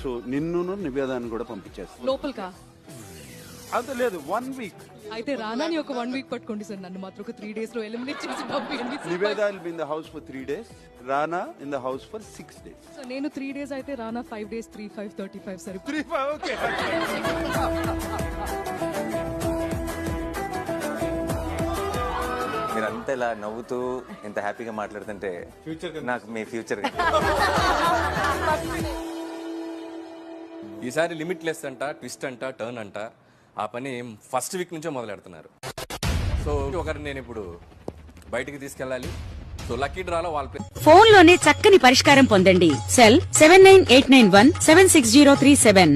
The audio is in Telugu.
సో నిన్ను నివేదాన్ని కూడా పంపించేస్తాను లోపలికా? అంత లేదు 1 వీక్. అయితే రానాని ఒక 1 వీక్ పట్టుకోండి సార్, నన్ను మాత్రం ఒక 3 days లో ఎలిమినేట్ చేసి పంపించండి. Niveda will be in the house for 3 days, Rana in the house for 6 days. So నేను 3 days అయితే రానా 5 days, 3, 5, 35 సరే. 3, 5 ఓకే. మీరంతా ఇలా నవ్వుతూ ఇంత హ్యాపీగా మాట్లాడుతుంటే నాకు మీ ఫ్యూచర్ ఈసారి లిమిట్లెస్ అంట, ట్విస్ట్ అంట, టర్న్ అంట, ఆ పని ఫస్ట్ వీక్ నుంచే మొదలెడుతున్నారు. సో ఒకరిని నేను ఇప్పుడు బయటికి తీసుకెళ్ళాలి. సో లక్కీ డ్రాలో వాళ్ళ ఫోన్ లోనే చక్కని పరిష్కారం పొందండి. సెల్ 7989176037.